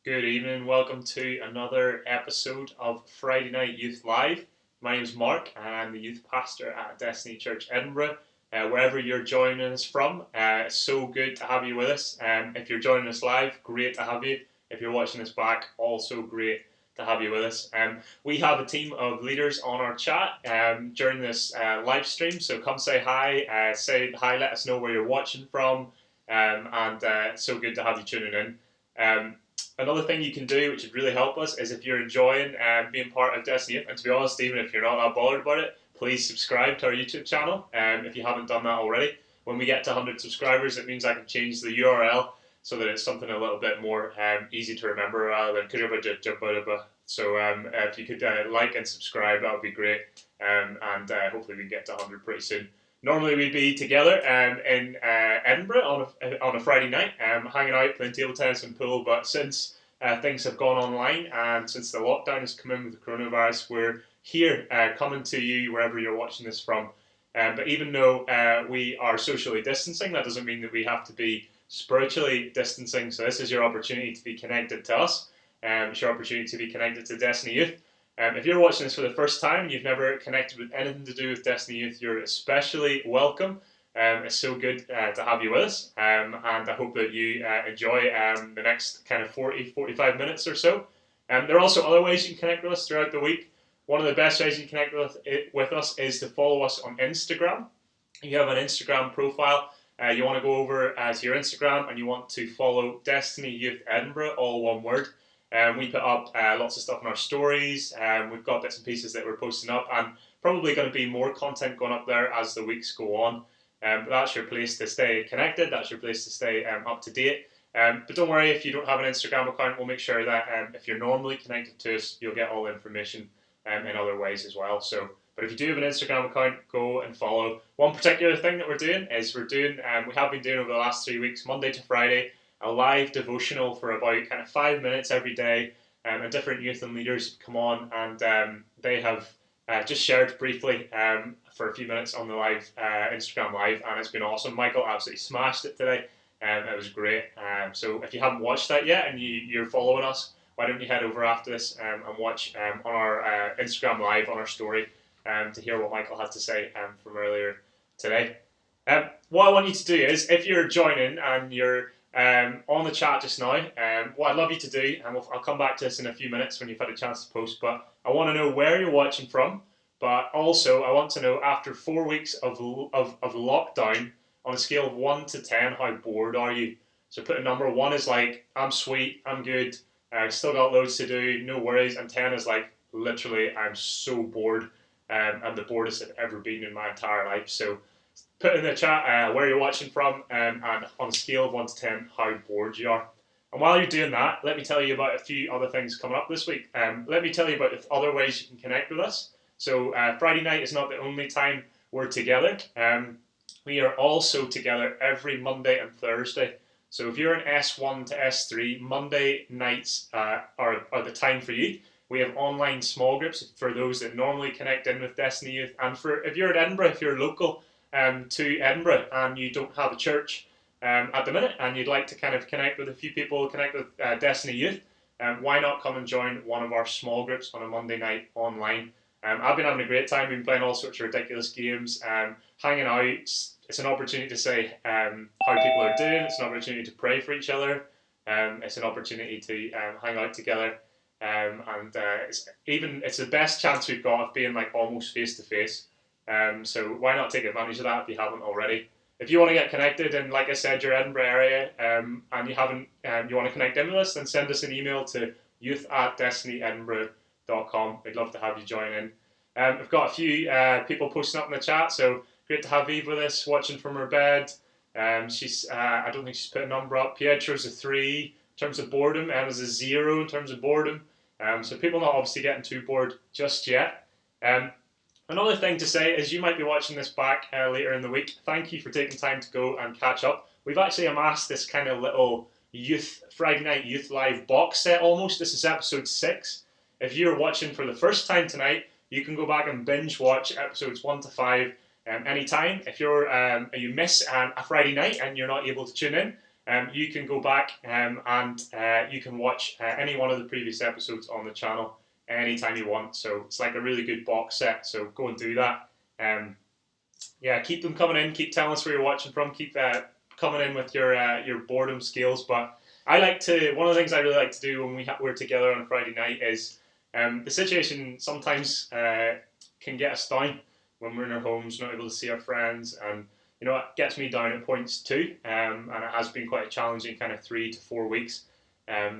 Good evening, welcome to another episode of Friday Night Youth Live. My name is Mark and I'm the youth pastor at Destiny Church Edinburgh. Wherever you're joining us from, it's so good to have you with us. If you're joining us live, great to have you. If you're watching us back, also great to have you with us. We have a team of leaders on our chat during this live stream, so come say hi, let us know where you're watching from, and it's so good to have you tuning in. Another thing you can do, which would really help us, is if you're enjoying being part of Destiny, and to be honest, even if you're not that bothered about it, please subscribe to our YouTube channel if you haven't done that already. When we get to 100 subscribers, it means I can change the URL so that it's something a little bit more easy to remember rather than Kujaba. So if you could like and subscribe, that would be great. And hopefully we can get to 100 pretty soon. Normally we'd be together in Edinburgh on a Friday night, hanging out, playing table tennis and pool, but since things have gone online and since the lockdown has come in with the coronavirus, we're here coming to you wherever you're watching this from. But even though we are socially distancing, that doesn't mean that we have to be spiritually distancing. So this is your opportunity to be connected to us. It's your opportunity to be connected to Destiny Youth. If you're watching this for the first time and you've never connected with anything to do with Destiny Youth, you're especially welcome. It's so good to have you with us, and I hope that you enjoy the next kind of 45 minutes or so. There are also other ways you can connect with us throughout the week. One of the best ways you can connect with us is to follow us on Instagram. If you have an Instagram profile, you want to go over to your Instagram and you want to follow Destiny Youth Edinburgh, all one word. We put up lots of stuff in our stories. We've got bits and pieces that we're posting up, and probably going to be more content going up there as the weeks go on. But that's your place to stay connected. That's your place to stay up to date. But don't worry if you don't have an Instagram account. We'll make sure that if you're normally connected to us, you'll get all the information in other ways as well. But if you do have an Instagram account, go and follow. One particular thing that we're doing is we have been doing over the last 3 weeks, Monday to Friday, a live devotional for about kind of 5 minutes every day, and different youth and leaders have come on and they have just shared briefly for a few minutes on the live Instagram live, and it's been awesome. Michael absolutely smashed it today. It was great. So if you haven't watched that yet and you're following us, why don't you head over after this and watch on our Instagram live on our story to hear what Michael had to say from earlier today. What I want you to do is, if you're joining and you're on the chat just now, what I'd love you to do, and I'll come back to this in a few minutes when you've had a chance to post, but I want to know where you're watching from, but also I want to know, after 4 weeks of lockdown, on a scale of 1 to 10, how bored are you? So put a number. 1 is like, I'm sweet, I'm good, still got loads to do, no worries, and 10 is like, literally, I'm so bored, and the boredest I've ever been in my entire life. So put in the chat where you're watching from, and on a scale of 1 to 10, how bored you are. And while you're doing that, let me tell you about a few other things coming up this week. Let me tell you about the other ways you can connect with us. So Friday night is not the only time we're together. We are also together every Monday and Thursday. So if you're in S1 to S3, Monday nights are the time for you. We have online small groups for those that normally connect in with Destiny Youth. And if you're at Edinburgh, if you're local to Edinburgh and you don't have a church at the minute and you'd like to kind of connect with a few people, connect with Destiny Youth, why not come and join one of our small groups on a Monday night online? I've been having a great time. We've been playing all sorts of ridiculous games, hanging out. It's an opportunity to say how people are doing. It's an opportunity to pray for each other. It's an opportunity to hang out together. And it's the best chance we've got of being like almost face to face. So why not take advantage of that if you haven't already? If you want to get connected, and like I said, you're Edinburgh area, and you want to connect in with us, then send us an email to youth@destinyedinburgh.com. We'd love to have you join in. We've got a few people posting up in the chat, so great to have Eve with us, watching from her bed. She's I don't think she's put a number up. Pietro's a 3 in terms of boredom. Emma's a 0 in terms of boredom. So people not obviously getting too bored just yet. Another thing to say is, you might be watching this back later in the week. Thank you for taking time to go and catch up. We've actually amassed this kind of little Friday Night Youth Live box set almost. This is episode 6. If you're watching for the first time tonight, you can go back and binge watch episodes 1 to 5 anytime. If you miss a Friday night and you're not able to tune in, you can go back and you can watch any one of the previous episodes on the channel anytime you want. So it's like a really good box set. So go and do that. Yeah, keep them coming in. Keep telling us where you're watching from. Keep coming in with your boredom scales. But I like to. One of the things I really like to do when we're together on a Friday night is the situation sometimes can get us down when we're in our homes, not able to see our friends, and it gets me down at points too. And it has been quite a challenging kind of 3 to 4 weeks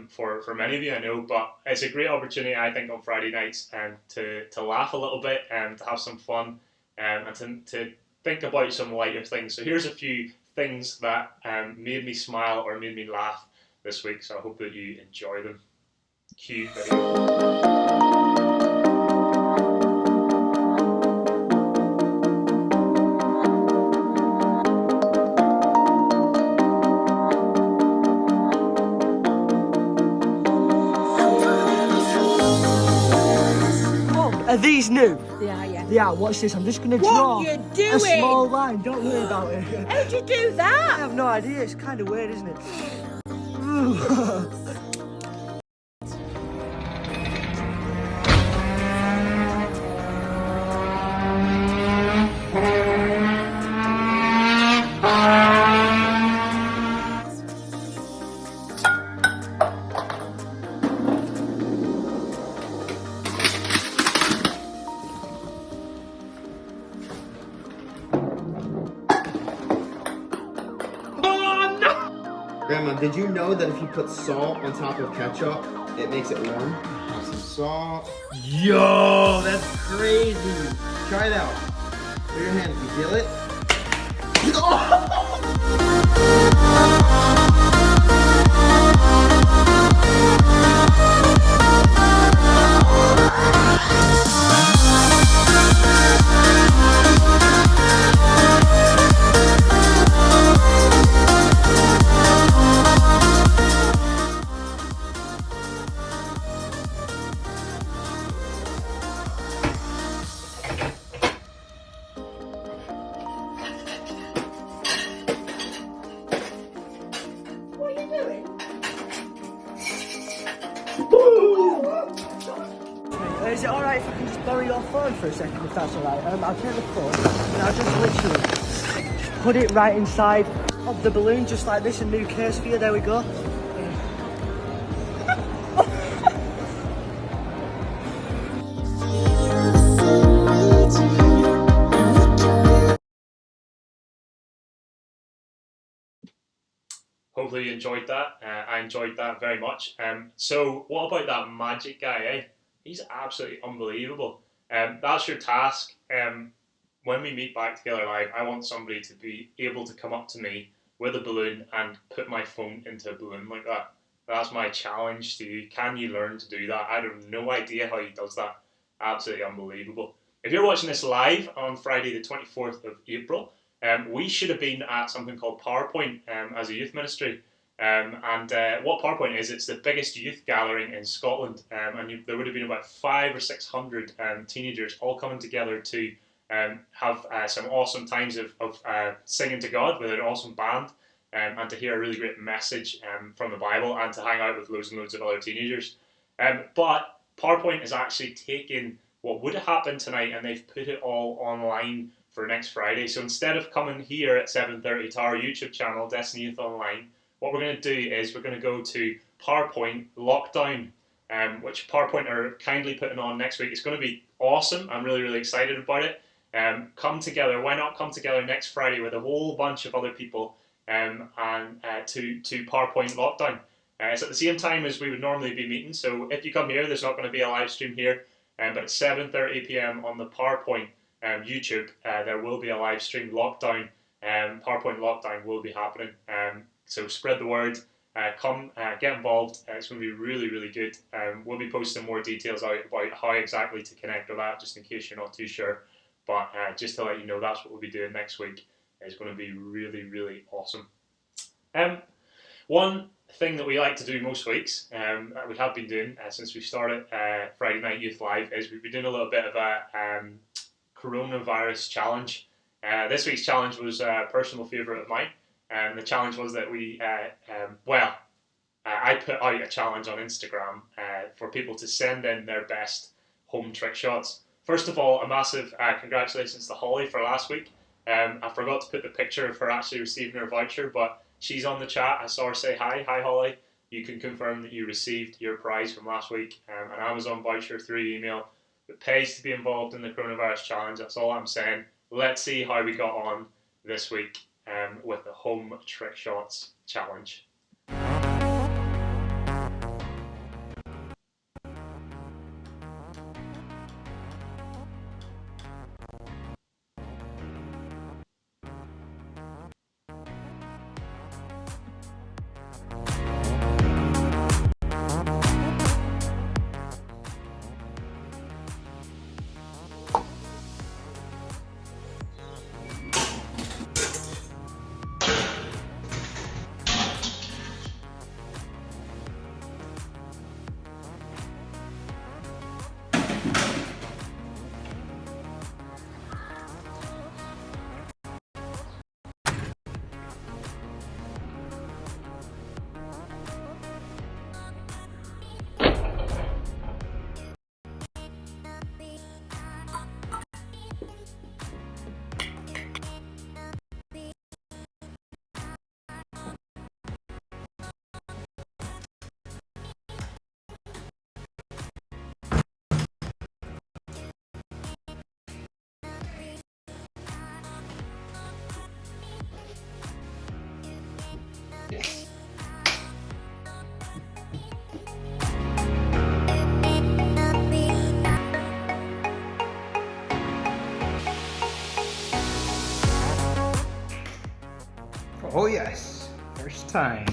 for many of you, I know. But it's a great opportunity, I think, on Friday nights to laugh a little bit and to have some fun and to think about some lighter things. So here's a few things that made me smile or made me laugh this week. So I hope that you enjoy them. Cue video. Are these new? They are, yeah. They are. Watch this. I'm just going to draw What you doing? a small line. Don't worry about it. How'd you do I that? have no idea. It's kind of weird, isn't it? Grandma, did you know that if you put salt on top of ketchup, it makes it warm? Have some salt. Yo, that's crazy. Try it out. Put your hand. You feel it? What are you doing? Is it alright if I can just borrow your phone for a second, if that's alright? I'll take the phone and I'll just literally put it right inside of the balloon, just like this, a new case for you. There we go. Hopefully you enjoyed that. I enjoyed that very much. So what about that magic guy, eh? He's absolutely unbelievable. That's your task. When we meet back together live, I want somebody to be able to come up to me with a balloon and put my phone into a balloon like that. That's my challenge to you. Can you learn to do that? I have no idea how he does that. Absolutely unbelievable. If you're watching this live on Friday the 24th of April, we should have been at something called PowerPoint as a youth ministry. And what PowerPoint is, it's the biggest youth gathering in Scotland. There would have been about 500 or 600 teenagers all coming together to have some awesome times of singing to God with an awesome band and to hear a really great message from the Bible and to hang out with loads and loads of other teenagers. But PowerPoint is actually taking what would have happened tonight and they've put it all online for next Friday. So instead of coming here at 7:30 to our YouTube channel, Destiny Youth Online, what we're going to do is we're going to go to PowerPoint Lockdown, which PowerPoint are kindly putting on next week. It's going to be awesome. I'm really, really excited about it. Come together. Why not come together next Friday with a whole bunch of other people and to PowerPoint Lockdown. It's at the same time as we would normally be meeting. So if you come here, there's not going to be a live stream here. But at 7:30 p.m. on the PowerPoint YouTube, there will be a live stream lockdown. PowerPoint Lockdown will be happening. So spread the word. Come, get involved. It's going to be really, really good. We'll be posting more details out about how exactly to connect with that, just in case you're not too sure. But just to let you know, that's what we'll be doing next week. It's going to be really, really awesome. One thing that we like to do most weeks, that we have been doing since we started Friday Night Youth Live, is we've been doing a little bit of a coronavirus challenge. This week's challenge was a personal favourite of mine. The challenge was that I put out a challenge on Instagram for people to send in their best home trick shots. First of all, a massive congratulations to Holly for last week. I forgot to put the picture of her actually receiving her voucher, but she's on the chat. I saw her say hi. Hi, Holly. You can confirm that you received your prize from last week, an Amazon voucher through email. It pays to be involved in the coronavirus challenge. That's all I'm saying. Let's see how we got on this week with the home trick shots challenge. Oh yes, first time.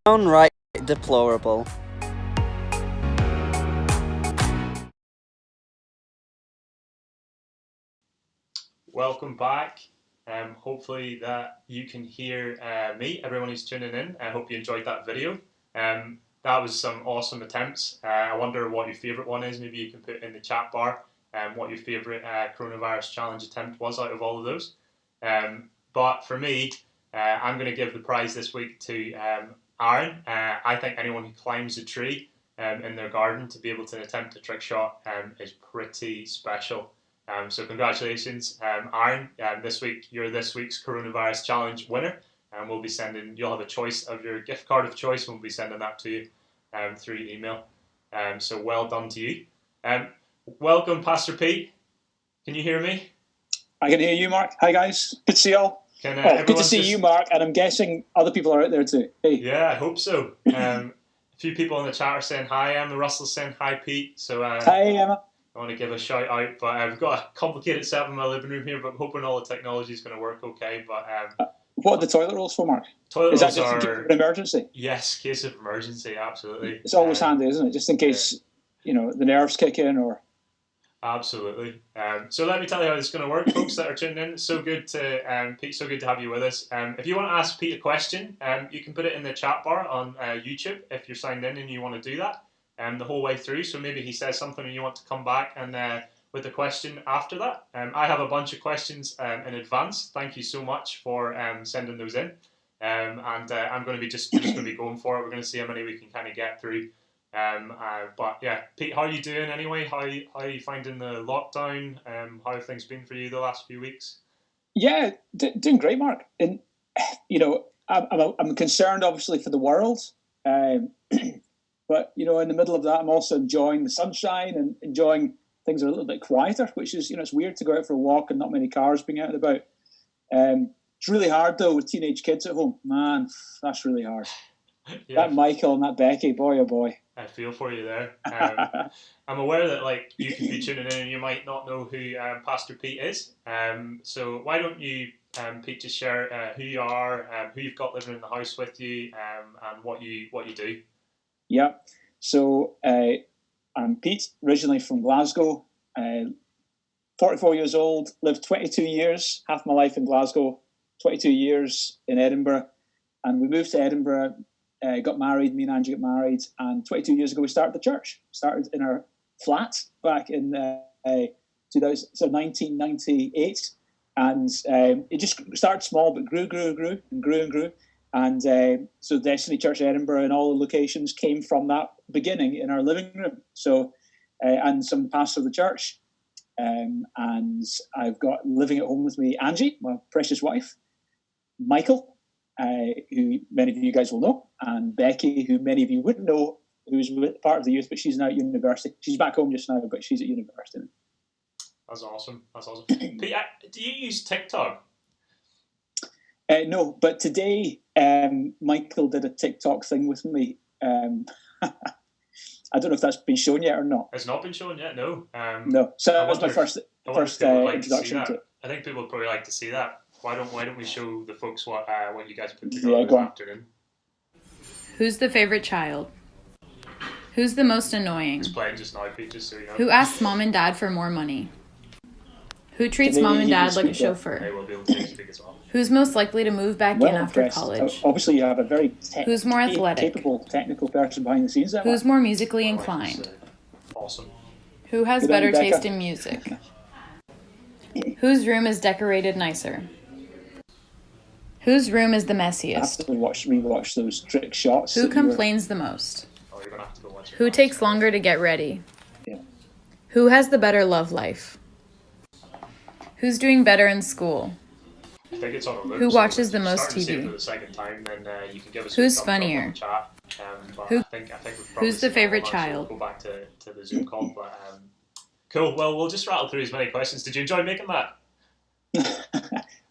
Downright deplorable. Welcome back. Hopefully that you can hear me, everyone who's tuning in. I hope you enjoyed that video. That was some awesome attempts. I wonder what your favourite one is. Maybe you can put in the chat bar what your favourite coronavirus challenge attempt was out of all of those. But for me, I'm going to give the prize this week to Aaron. I think anyone who climbs a tree in their garden to be able to attempt a trick shot is pretty special. So congratulations, Aaron. This week, you're this week's coronavirus challenge winner, and you'll have a choice of your gift card of choice, and we'll be sending that to you through email. So well done to you. Welcome, Pastor Pete. Can you hear me? I can hear you, Mark. Hi, guys. Good to see you all. Good to see you, Mark, and I'm guessing other people are out there too. Hey. Yeah, I hope so. A few people in the chat are saying hi. Emma Russell's saying hi, Pete. So hi, Emma. I want to give a shout out, but I've got a complicated setup in my living room here, but I'm hoping all the technology is going to work okay. But What are the toilet rolls for, Mark? Toilet Is that rolls just in case of an emergency? Yes, case of emergency, absolutely. It's always handy, isn't it? Just in case, the nerves kick in or... Absolutely. So let me tell you how this is going to work, folks that are tuning in. So good to Pete. So good to have you with us. If you want to ask Pete a question, you can put it in the chat bar on YouTube if you're signed in and you want to do that the whole way through. So maybe he says something and you want to come back and with a question after that. I have a bunch of questions in advance. Thank you so much for sending those in. And I'm going to be just going to be going for it. We're going to see how many we can kind of get through. But yeah, Pete, how are you doing anyway? How are you finding the lockdown? How have things been for you the last few weeks? Yeah, doing great, Mark. And I'm concerned, obviously, for the world. But in the middle of that, I'm also enjoying the sunshine and enjoying things are a little bit quieter, which is it's weird to go out for a walk and not many cars being out and about. It's really hard though with teenage kids at home. Man, that's really hard. Yeah. That Michael and that Becky, boy oh boy. I feel for you there. I'm aware that you could be tuning in and you might not know who Pastor Pete is. So why don't you, Pete, just share who you are, who you've got living in the house with you, and what you do. Yeah. So I'm Pete, originally from Glasgow. 44 years old, lived 22 years, half my life in Glasgow, 22 years in Edinburgh, and we moved to Edinburgh. Got married, me and Angie got married, and 22 years ago we started the church. Started in our flat back in 1998, and it just started small but grew. And so Destiny Church Edinburgh and all the locations came from that beginning in our living room. So and some pastor of the church, and I've got living at home with me Angie, my precious wife, Michael, who many of you guys will know, and Becky, who many of you wouldn't know, who's part of the youth, but she's now at university. She's back home just now, but she's at university. That's awesome. Pete, do you use TikTok? No, but today Michael did a TikTok thing with me. I don't know if that's been shown yet or not. It's not been shown yet, no. No, so that was my first introduction to it. I think people would probably like to see that. Why don't we show the folks what you guys put together this afternoon? Who's the favorite child? Who's the most annoying? It's playing just now, Pete, just so you know. Who asks mom and dad for more money? Who treats mom and dad like a chauffeur? They will be able to speak as well. Who's most likely to move back in after college? Obviously, you have a very Who's more athletic? Capable technical person behind the scenes. Who's more musically inclined? Awesome. Who has better taste in music? Whose room is decorated nicer? Whose room is the messiest? I have to rewatch those trick shots. Who complains the most? Oh, you're gonna have to go watch it. Who takes longer to get ready? Yeah. Who has the better love life? Who's doing better in school? I think it's on a loop. Who watches the most TV? For the second time, then you can give us Who's funnier? Chat. Who's the favorite child? We'll go back to the Zoom call, but cool. Well, we'll just rattle through as many questions. Did you enjoy making that?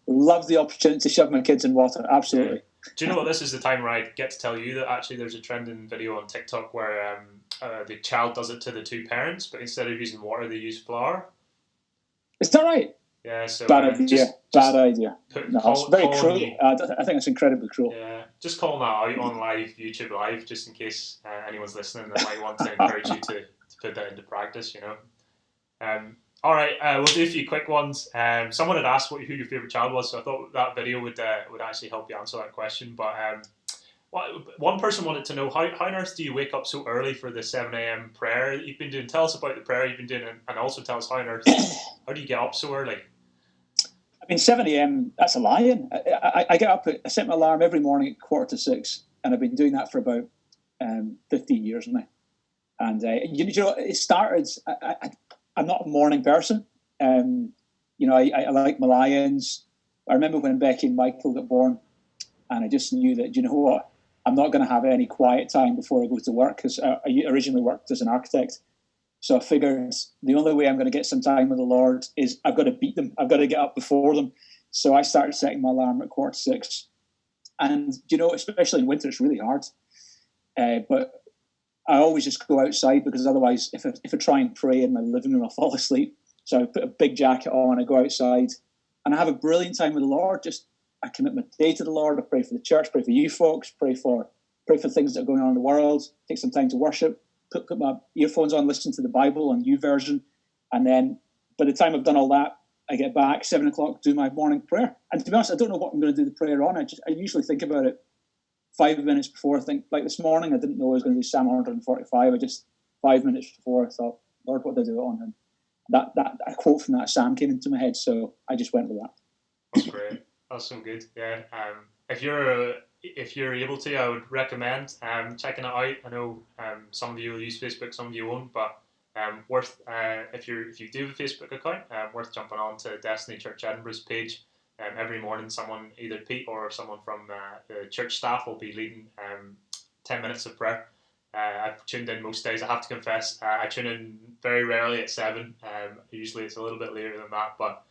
Love the opportunity to shove my kids in water. Absolutely. Do you know what? This is the time where I get to tell you that actually there's a trending video on TikTok where the child does it to the two parents, but instead of using water, they use flour. Is that right? Yeah. So bad idea. Bad idea. It's very cruel. I think it's incredibly cruel. Yeah. Just calling that out on YouTube Live, just in case anyone's listening that might want to encourage you to put that into practice. All right, we'll do a few quick ones. Someone had asked who your favourite child was, so I thought that video would actually help you answer that question. But one person wanted to know, how on earth do you wake up so early for the 7 a.m. prayer that you've been doing? Tell us about the prayer you've been doing, and also tell us how do you get up so early? I mean, 7 a.m., that's a lie-in. I get up, I set my alarm every morning at 5:45, and I've been doing that for about 15 years now. And you know, it started... I'm not a morning person. I like my lie-ins. I remember when Becky and Michael got born, and I just knew that, you know what, I'm not going to have any quiet time before I go to work, because I originally worked as an architect. So I figured the only way I'm going to get some time with the Lord is I've got to beat them. I've got to get up before them. So I started setting my alarm at 5:45. And, you know, especially in winter, it's really hard. But I always just go outside, because otherwise, if I try and pray in my living room, I'll fall asleep. So I put a big jacket on, I go outside, and I have a brilliant time with the Lord. I commit my day to the Lord. I pray for the church, pray for you folks, pray for things that are going on in the world. Take some time to worship. Put my earphones on, listen to the Bible on YouVersion, and then by the time I've done all that, I get back 7 o'clock, do my morning prayer. And to be honest, I don't know what I'm going to do the prayer on. I usually think about it 5 minutes before. I think, like this morning, I didn't know I was going to do Psalm 145. I just 5 minutes before I thought, Lord, what do I do it on? And that a quote from that Psalm came into my head, so I just went with that. That's great. That's so good. Yeah. If you're able to, I would recommend checking it out. I know some of you will use Facebook, some of you won't, but worth if you do have a Facebook account, worth jumping on to Destiny Church Edinburgh's page. Every morning, someone, either Pete or someone from the church staff, will be leading 10 minutes of prayer. I've tuned in most days. I have to confess, I tune in very rarely at 7. Usually, it's a little bit later than that, but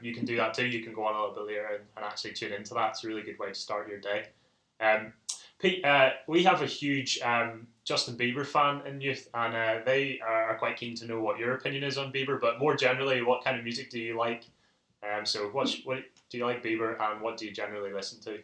you can do that too. You can go on a little bit later and actually tune into that. It's a really good way to start your day. Pete, we have a huge Justin Bieber fan in youth, and they are quite keen to know what your opinion is on Bieber, but more generally, what kind of music do you like? So what do you like Bieber, and what do you generally listen to?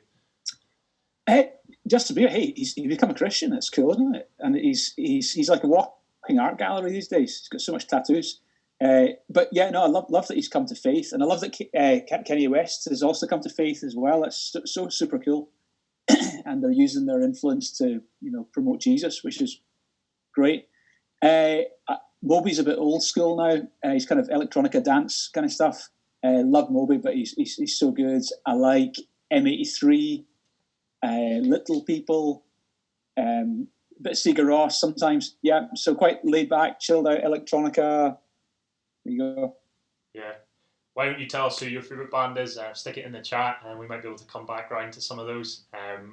Justin Bieber, he's become a Christian. It's cool, isn't it? And he's like a walking art gallery these days. He's got so much tattoos. But yeah, no, I love that he's come to faith, and I love that Kanye West has also come to faith as well. That's so super cool, and they're using their influence to promote Jesus, which is great. Moby's a bit old school now. He's kind of electronica dance kind of stuff. Love Moby, but he's so good. I like M83, Little People, bit of Sigur Rós sometimes. Yeah, so quite laid back, chilled out electronica. There you go. Yeah. Why don't you tell us who your favourite band is? Stick it in the chat, and we might be able to come back around to some of those.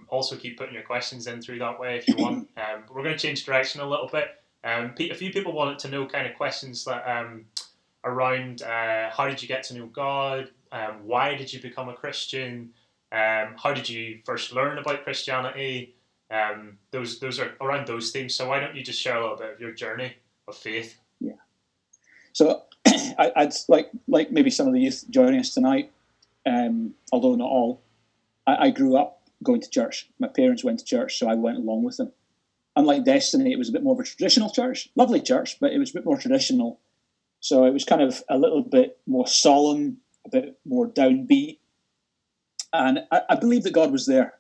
Also, keep putting your questions in through that way if you want. But we're going to change direction a little bit. Pete, a few people wanted to know kind of questions that around how did you get to know God? Why did you become a Christian? How did you first learn about Christianity? Those are around those themes. So why don't you just share a little bit of your journey of faith? Yeah. So I'd like maybe some of the youth joining us tonight, although not all. I grew up going to church. My parents went to church, so I went along with them. Unlike Destiny, it was a bit more of a traditional church. Lovely church, but it was a bit more traditional. So it was kind of a little bit more solemn, a bit more downbeat. And I believed that God was there.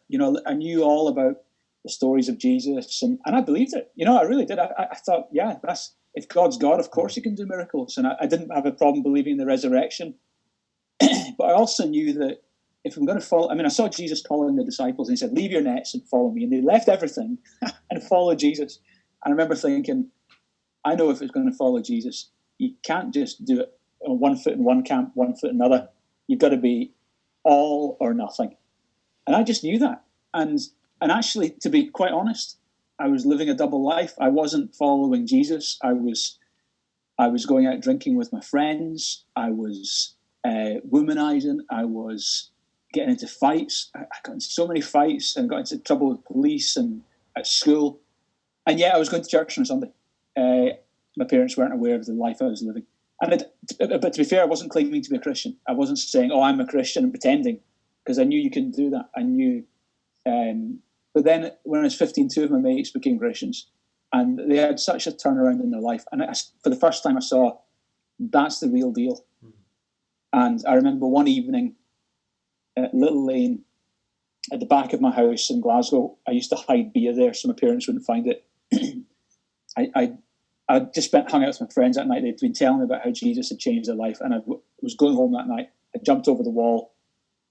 I knew all about the stories of Jesus, and I believed it. I really did. I thought, yeah, if God's God, of course he can do miracles. And I didn't have a problem believing in the resurrection. But I also knew that if I'm going to follow, I saw Jesus calling the disciples, and he said, leave your nets and follow me. And they left everything and followed Jesus. And I remember thinking, I know if it's going to follow Jesus, you can't just do it on 1 foot in one camp, 1 foot in another. You've got to be all or nothing. And I just knew that. And actually, to be quite honest, I was living a double life. I wasn't following Jesus. I was going out drinking with my friends. I was womanizing. I was getting into fights. I got into so many fights and got into trouble with police and at school. And yeah, I was going to church on a Sunday. My parents weren't aware of the life I was living. But to be fair, I wasn't claiming to be a Christian. I wasn't saying, "Oh, I'm a Christian," and pretending, because I knew you couldn't do that. I knew. But then, when I was 15, 2 of my mates became Christians, and they had such a turnaround in their life. And for the first time, I saw that's the real deal. Mm. And I remember one evening at Little Lane, at the back of my house in Glasgow, I used to hide beer there so my parents wouldn't find it. I just hung out with my friends that night. They'd been telling me about how Jesus had changed their life. And I was going home that night. I jumped over the wall,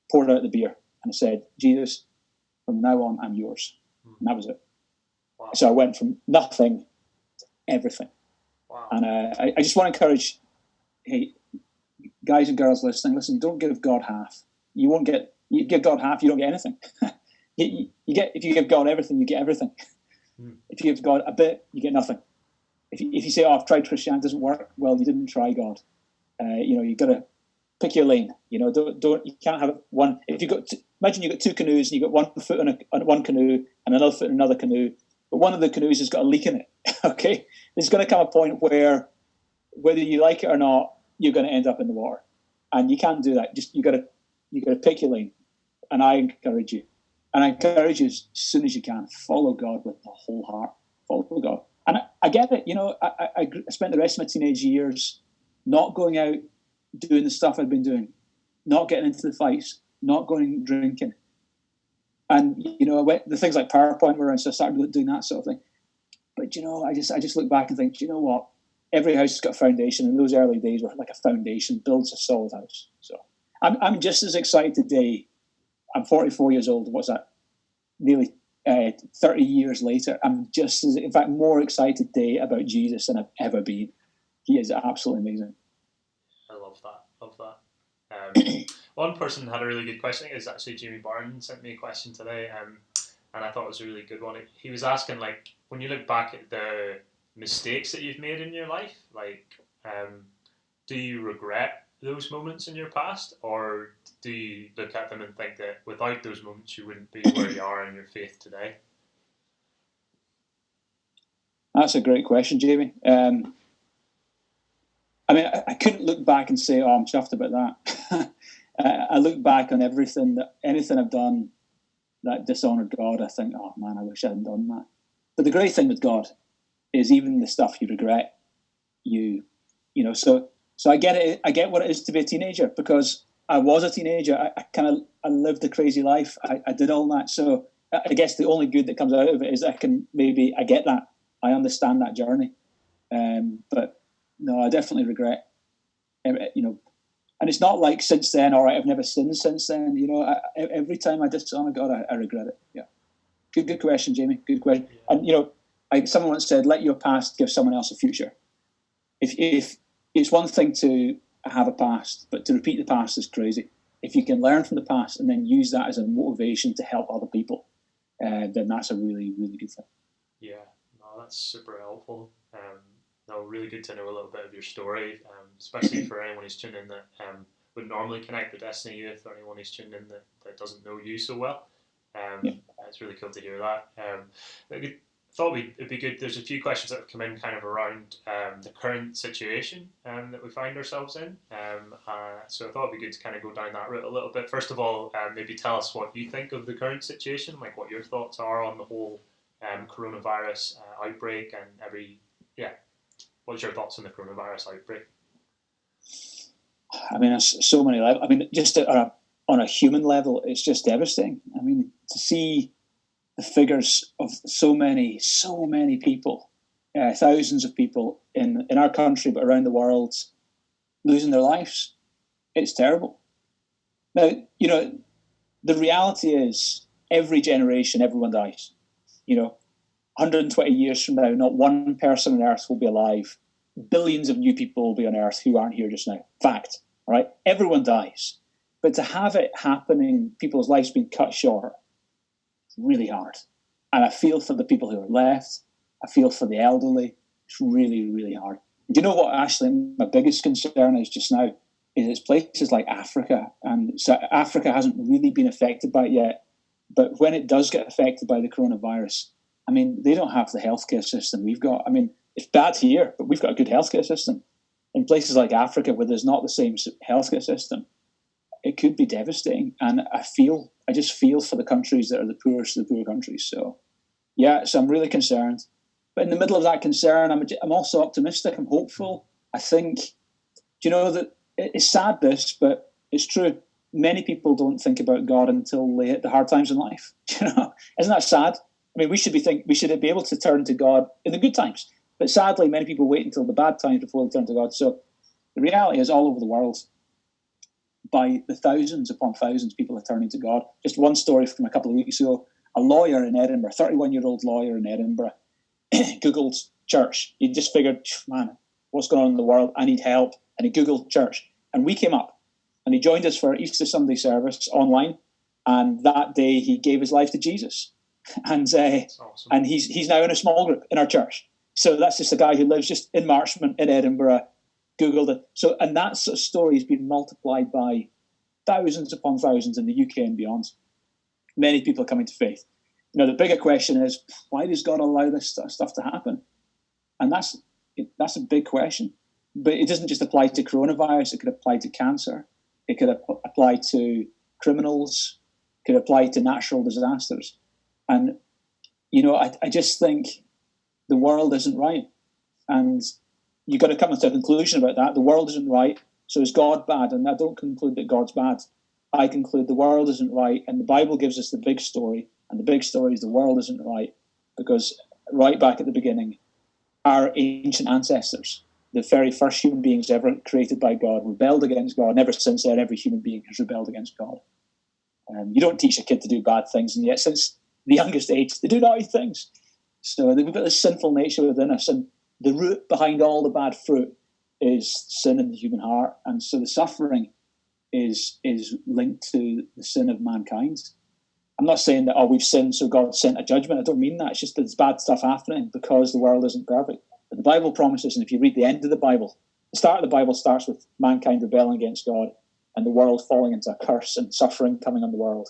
poured out the beer, and I said, Jesus, from now on, I'm yours. And that was it. Wow. So I went from nothing to everything. Wow. And I just want to encourage, hey, guys and girls listening, listen, don't give God half. You give God half, you don't get anything. If you give God everything, you get everything. If you give God a bit, you get nothing. If you say, "Oh, I've tried Christianity, it doesn't work," well, you didn't try God. You got to pick your lane. Don't you can't have one. If imagine you got 2 canoes and you got 1 foot on one canoe and another foot in another canoe, but one of the canoes has got a leak in it. Okay, there's going to come a point where, whether you like it or not, you're going to end up in the water, and you can't do that. Just you got to pick your lane. and I encourage you. And I encourage you as soon as you can, follow God with the whole heart. Follow God. And I get it. I spent the rest of my teenage years not going out doing the stuff I'd been doing, not getting into the fights, not going drinking. And, the things like PowerPoint were around, so I started doing that sort of thing. But, I just look back and think, you know what? Every house has got a foundation, and those early days were like a foundation builds a solid house. So I'm just as excited today. I'm 44 years old. What's that? Nearly 30 years later. I'm just as, in fact, more excited today about Jesus than I've ever been. He is absolutely amazing. I love that. One person had a really good question. It's actually Jimmy Barton sent me a question today, and I thought it was a really good one. He was asking, like, when you look back at the mistakes that you've made in your life, like, do you regret those moments in your past, or do you look at them and think that without those moments you wouldn't be where you are in your faith today? That's a great question, Jamie. I couldn't look back and say, "Oh, I'm chuffed about that." I look back on anything I've done that dishonored God. I think, "Oh man, I wish I hadn't done that." But the great thing with God is even the stuff you regret, So I get it. I get what it is to be a teenager because I was a teenager. I lived a crazy life. I did all that. So I guess the only good that comes out of it is I get that. I understand that journey. But no, I definitely regret. And it's not like since then. All right, I've never sinned since then. Every time I dishonor God, I regret it. Yeah. Good question, Jamie. Good question. Yeah. And someone once said, "Let your past give someone else a future." If it's one thing to have a past, but to repeat the past is crazy. If you can learn from the past and then use that as a motivation to help other people, then that's a really, really good thing. Yeah, no, that's super helpful. Really good to know a little bit of your story, especially for anyone who's tuned in that would normally connect with Destiny Youth, or anyone who's tuned in that doesn't know you so well. It's really cool to hear that. I thought it'd be good. There's a few questions that have come in kind of around the current situation that we find ourselves in. So I thought it'd be good to kind of go down that route a little bit. First of all, maybe tell us what you think of the current situation, like what your thoughts are on the whole coronavirus outbreak and what's your thoughts on the coronavirus outbreak? There's so many levels. Just on a human level, it's just devastating. To see the figures of so many people, thousands of people in our country, but around the world, losing their lives, it's terrible. Now, the reality is every generation, everyone dies. 120 years from now, not one person on earth will be alive. Billions of new people will be on earth who aren't here just now. Fact, all right? Everyone dies. But to have it happening, people's lives being cut short, it's really hard. And I feel for the people who are left. I feel for the elderly. It's really, really hard. Do you know what, actually, my biggest concern is just now? Is it's places like Africa. And so Africa hasn't really been affected by it yet. But when it does get affected by the coronavirus, they don't have the healthcare system we've got. It's bad here, but we've got a good healthcare system. In places like Africa, where there's not the same healthcare system, it could be devastating. And I just feel for the countries that are the poorest of the poor countries. So I'm really concerned. But in the middle of that concern, I'm also optimistic. I'm hopeful. I think, that it's sad this, but it's true. Many people don't think about God until they hit the hard times in life. Isn't that sad? We should be able to turn to God in the good times. But sadly, many people wait until the bad times before they turn to God. So the reality is all over the world, by the thousands upon thousands, people are turning to God. Just one story from a couple of weeks ago, a lawyer in Edinburgh, 31-year-old lawyer in Edinburgh, Googled church. He just figured, man, what's going on in the world? I need help. And he Googled church. And we came up. And he joined us for Easter Sunday service online. And that day, he gave his life to Jesus. And awesome. And he's now in a small group in our church. So that's just a guy who lives just in Marchmont in Edinburgh, Googled it. So, and that sort of story has been multiplied by thousands upon thousands in the UK and beyond. Many people are coming to faith. The bigger question is, why does God allow this stuff to happen? And that's a big question. But it doesn't just apply to coronavirus. It could apply to cancer. It could apply to criminals. could apply to natural disasters. And, I just think the world isn't right. And you've got to come to a conclusion about that. The world isn't right, so is God bad? And I don't conclude that God's bad. I conclude the world isn't right, and the Bible gives us the big story, and the big story is the world isn't right, because right back at the beginning, our ancient ancestors, the very first human beings ever created by God, rebelled against God, and ever since then, every human being has rebelled against God. You don't teach a kid to do bad things, and yet since the youngest age, they do naughty things. So we've got this sinful nature within us, and the root behind all the bad fruit is sin in the human heart, and so the suffering is linked to the sin of mankind. I'm not saying that, we've sinned, so God sent a judgment. I don't mean that. It's just that there's bad stuff happening because the world isn't perfect. But the Bible promises, and if you read the end of the Bible, the start of the Bible starts with mankind rebelling against God and the world falling into a curse and suffering coming on the world.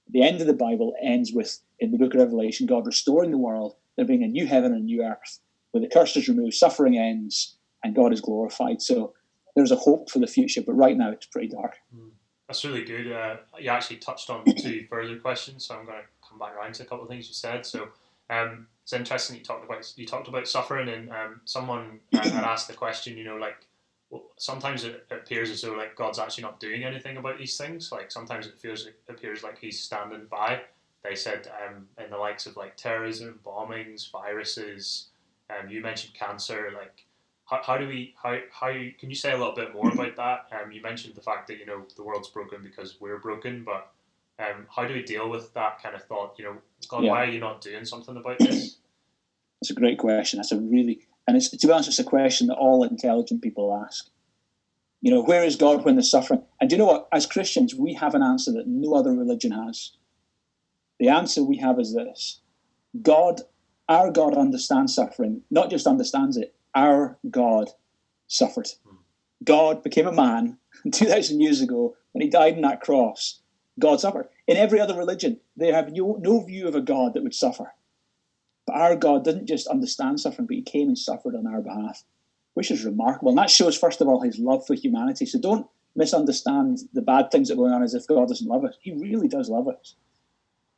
The end of the Bible ends with, in the book of Revelation, God restoring the world, there being a new heaven and a new earth, where the curse is removed, suffering ends, and God is glorified. So there's a hope for the future, but right now it's pretty dark. That's really good. You actually touched on 2 further questions, so I'm going to come back around to a couple of things you said. So it's interesting you talked about suffering, and someone had asked the question, sometimes it appears as though like God's actually not doing anything about these things. Like sometimes it appears like He's standing by. They said in the likes of like terrorism, bombings, viruses. You mentioned cancer. Like how can you say a little bit more about that? You mentioned the fact that the world's broken because we're broken, but how do we deal with that kind of thought? God, why are you not doing something about this? It's a great question. And it's, to be honest, it's a question that all intelligent people ask. Where is God when there's suffering? And do you know what? As Christians, we have an answer that no other religion has. The answer we have is this: our God understands suffering, not just understands it. Our God suffered. God became a man 2,000 years ago when He died on that cross. God suffered. In every other religion, they have no view of a God that would suffer. But our God didn't just understand suffering, but He came and suffered on our behalf, which is remarkable. And that shows, first of all, His love for humanity. So don't misunderstand the bad things that are going on as if God doesn't love us. He really does love us.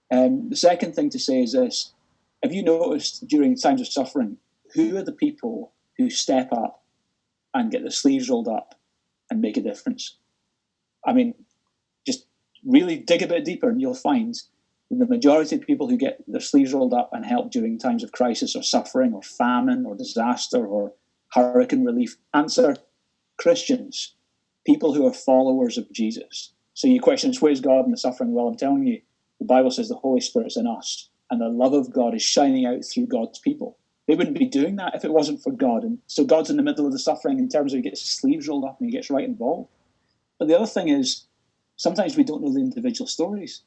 The second thing to say is this: have you noticed during times of suffering, who are the people who step up and get their sleeves rolled up and make a difference? I mean, just really dig a bit deeper and you'll find that the majority of people who get their sleeves rolled up and help during times of crisis or suffering or famine or disaster or hurricane relief, answer Christians, people who are followers of Jesus. So your question is, where's God in the suffering? Well, I'm telling you, the Bible says the Holy Spirit's in us, and the love of God is shining out through God's people. They wouldn't be doing that if it wasn't for God. And so God's in the middle of the suffering in terms of He gets his sleeves rolled up and He gets right involved. But the other thing is, sometimes we don't know the individual stories.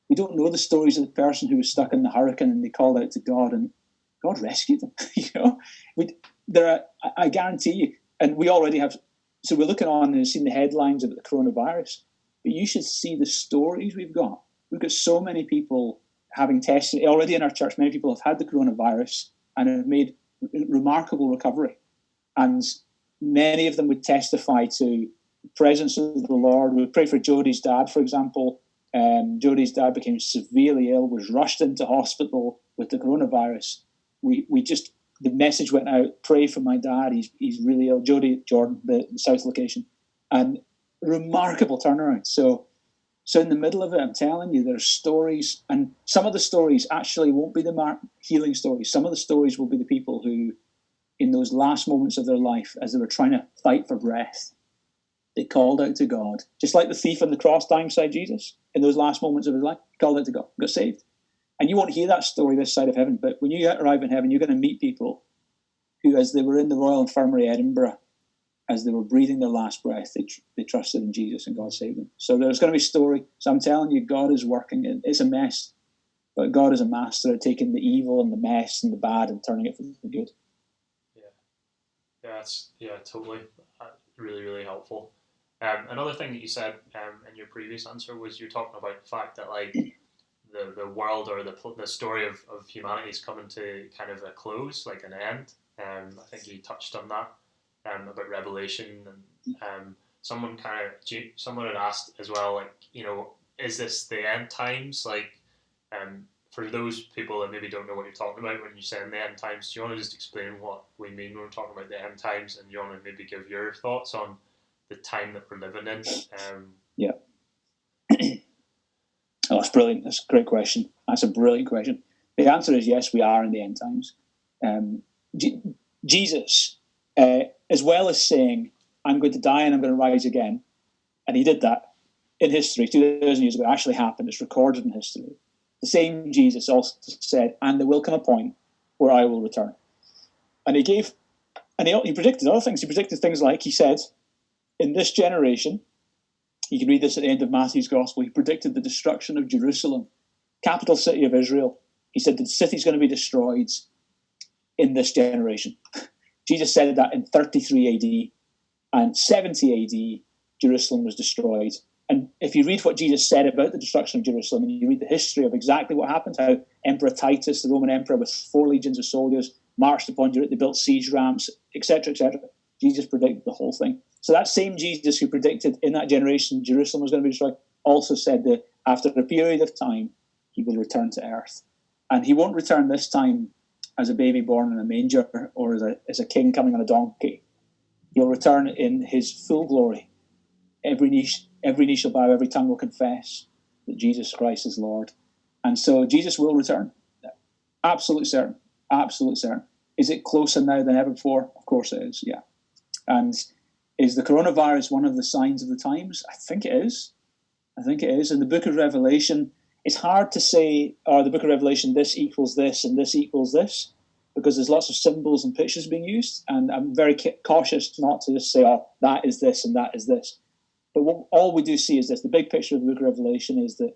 We don't know the stories of the person who was stuck in the hurricane and they called out to God and God rescued them. I guarantee you, and we already have, so we're looking on and seeing the headlines about the coronavirus, but you should see the stories we've got. We've got so many people having tested, already in our church, many people have had the coronavirus and have made remarkable recovery. And many of them would testify to the presence of the Lord. We pray for Jodie's dad, for example. Jodie's dad became severely ill, was rushed into hospital with the coronavirus. The message went out, pray for my dad, he's really ill. Jodie, Jordan, the South location. And remarkable turnaround. So in the middle of it, I'm telling you, there's stories, and some of the stories actually won't be the healing stories. Some of the stories will be the people who, in those last moments of their life, as they were trying to fight for breath, they called out to God, just like the thief on the cross dying beside Jesus. In those last moments of his life, he called out to God, got saved. And you won't hear that story this side of heaven, but when you arrive in heaven, you're going to meet people who, as they were in the Royal Infirmary, Edinburgh, as they were breathing their last breath, they trusted in Jesus and God saved them. So there's going to be a story. So I'm telling you, God is working. It's a mess, but God is a master at taking the evil and the mess and the bad and turning it for the good. Totally. Really, really helpful. Another thing that you said in your previous answer was you're talking about the fact that like the world or the story of humanity is coming to kind of a close, like an end. I think you touched on that. About Revelation, and someone had asked as well, like, is this the end times? Like, for those people that maybe don't know what you're talking about when you say in the end times, do you want to just explain what we mean when we're talking about the end times, and do you want to maybe give your thoughts on the time that we're living in? Yeah. Oh, that's brilliant. That's a great question. That's a brilliant question. The answer is yes, we are in the end times. Jesus, as well as saying, I'm going to die and I'm going to rise again, and he did that in history 2,000 years ago. It actually happened. It's recorded in history. The same Jesus also said, and there will come a point where I will return. And he predicted other things. He predicted things like, he said, in this generation, you can read this at the end of Matthew's Gospel, he predicted the destruction of Jerusalem, capital city of Israel. He said the city's going to be destroyed in this generation. Jesus said that in 33 AD, and 70 AD, Jerusalem was destroyed. And if you read what Jesus said about the destruction of Jerusalem, and you read the history of exactly what happened, how Emperor Titus, the Roman emperor, with 4 legions of soldiers, marched upon Jerusalem, they built siege ramps, etc., etc. Jesus predicted the whole thing. So that same Jesus who predicted in that generation Jerusalem was going to be destroyed also said that after a period of time, he will return to earth. And he won't return this time as a baby born in a manger or as a king coming on a donkey. He'll return in his full glory. Every knee shall bow, every tongue will confess that Jesus Christ is Lord. And so Jesus will return. Absolutely certain. Absolutely certain. Is it closer now than ever before? Of course it is, yeah. And is the coronavirus one of the signs of the times? I think it is. I think it is. In the book of Revelation, it's hard to say, the book of Revelation, this equals this and this equals this, because there's lots of symbols and pictures being used. And I'm very cautious not to just say, that is this and that is this. But all we do see is this. The big picture of the book of Revelation is that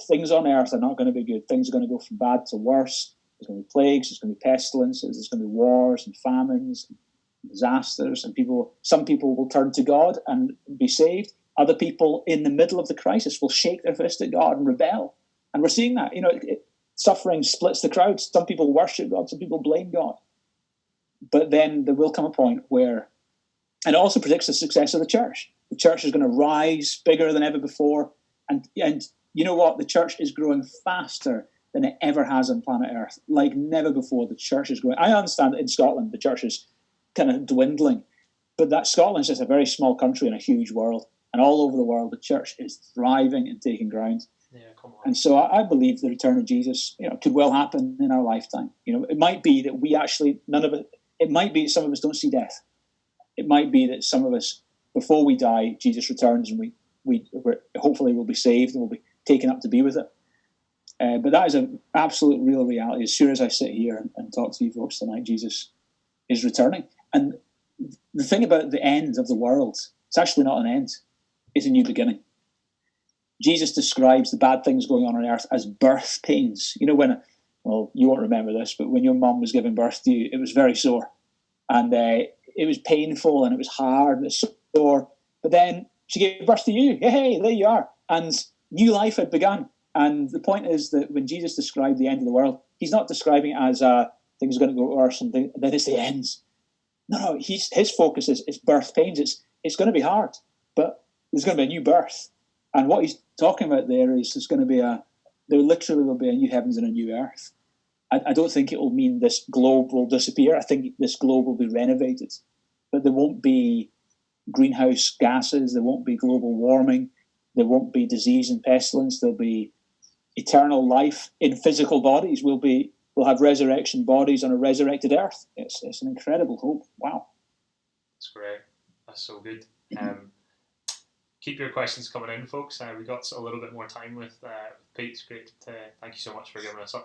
things on earth are not going to be good. Things are going to go from bad to worse. There's going to be plagues, there's going to be pestilences, there's going to be wars and famines and disasters, and some people will turn to God and be saved. Other people in the middle of the crisis will shake their fist at God and rebel. And we're seeing that. Suffering splits the crowd. Some people worship God, some people blame God. But then there will come a point where, and it also predicts the success of the church. The church is going to rise bigger than ever before. And you know what? The church is growing faster than it ever has on planet Earth. Like never before, the church is growing. I understand that in Scotland, the church is kind of dwindling. But that Scotland's just a very small country in a huge world. And all over the world, the church is thriving and taking ground. Yeah, come on. And so I believe the return of Jesus, could well happen in our lifetime. It might be that we actually, it might be that some of us don't see death. It might be that some of us, before we die, Jesus returns and we're hopefully we'll be saved and we'll be taken up to be with it. But that is an absolute real reality. As sure as I sit here and talk to you folks tonight, Jesus is returning. And the thing about the end of the world, it's actually not an end. It's a new beginning. Jesus describes the bad things going on earth as birth pains. You won't remember this, but when your mum was giving birth to you, it was very sore. And it was painful and it was hard and it was sore. But then she gave birth to you. Hey, there you are. And new life had begun. And the point is that when Jesus described the end of the world, he's not describing it as things are going to go worse and then it's the ends. No, his focus is birth pains. It's going to be hard, but there's going to be a new birth. And what he's talking about there is there literally will be a new heavens and a new earth. I don't think it will mean this globe will disappear. I think this globe will be renovated. But there won't be greenhouse gases. There won't be global warming. There won't be disease and pestilence. There'll be eternal life in physical bodies. We'll have resurrection bodies on a resurrected earth. It's an incredible hope. Wow. That's great. That's so good. Keep your questions coming in, folks. We got a little bit more time with Pete. It's great. Thank you so much for giving us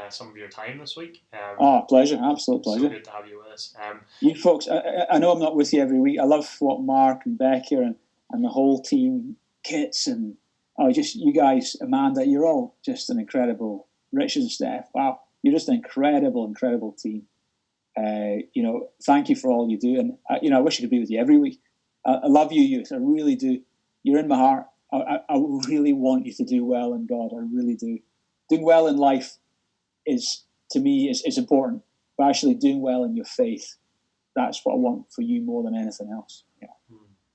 some of your time this week. Pleasure. Absolute pleasure. So good to have you with us. You folks, I know I'm not with you every week. I love what Mark and Becca and the whole team, Kits and just you guys, Amanda, you're all just an incredible, Richard and Steph. Wow, you're just an incredible, incredible team. Thank you for all you do. And, I wish I could be with you every week. I love you, youth. I really do. You're in my heart. I really want you to do well in God. I really do. Doing well in life is important. But actually doing well in your faith, that's what I want for you more than anything else. Yeah.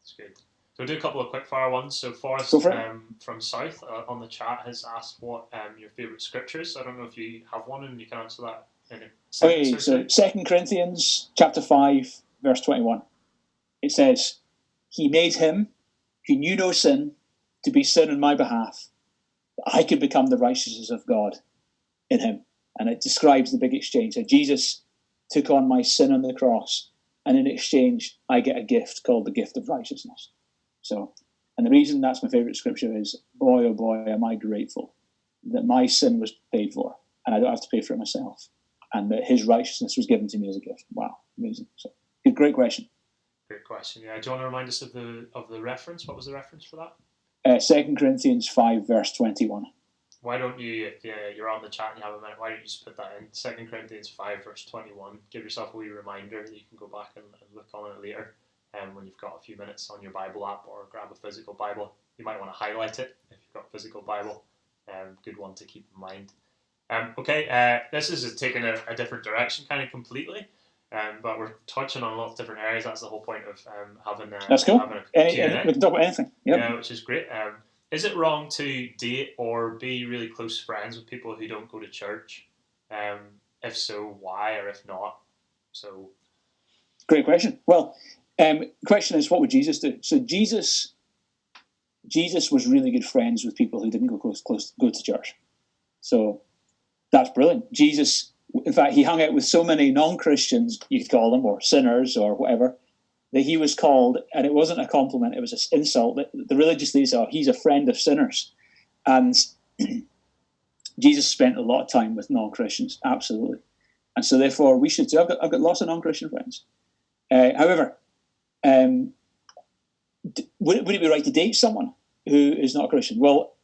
That's good. So we'll do a couple of quick-fire ones. So Forrest from South on the chat has asked what your favourite scripture is. So I don't know if you have one and you can answer that in a sentence. Okay, so 2 Corinthians chapter 5, verse 21. It says, "He made him who knew no sin to be sin on my behalf, that I could become the righteousness of God in him." And it describes the big exchange. So Jesus took on my sin on the cross, and in exchange, I get a gift called the gift of righteousness. So, and the reason that's my favourite scripture is, boy, oh boy, am I grateful that my sin was paid for, and I don't have to pay for it myself, and that his righteousness was given to me as a gift. Wow, amazing. So, great question. Great question. Yeah. Do you want to remind us of the reference? What was the reference for that? 2 Corinthians 5, verse 21. Why don't you, if you're on the chat and you have a minute, why don't you just put that in? 2 Corinthians 5, verse 21. Give yourself a wee reminder that you can go back and look on it later. When you've got a few minutes on your Bible app, or grab a physical Bible. You might want to highlight it if you've got a physical Bible. Good one to keep in mind. This is taking a different direction kind of completely, but we're touching on a lot of different areas. That's the whole point of having That's cool. Having a Q&A. We can talk about anything. Yep. Yeah, which is great. Is it wrong to date or be really close friends with people who don't go to church? If so, why? Or if not, so... Great question. Well, question is, what would Jesus do? So Jesus was really good friends with people who didn't go to church. So that's brilliant. Jesus, in fact, he hung out with so many non-Christians, you could call them, or sinners or whatever, that he was called, and it wasn't a compliment, it was an insult. The religious leaders said, he's a friend of sinners. And Jesus spent a lot of time with non-Christians, absolutely. And so therefore we should too. I've got lots of non-Christian friends. However, would it be right to date someone who is not a Christian? Well,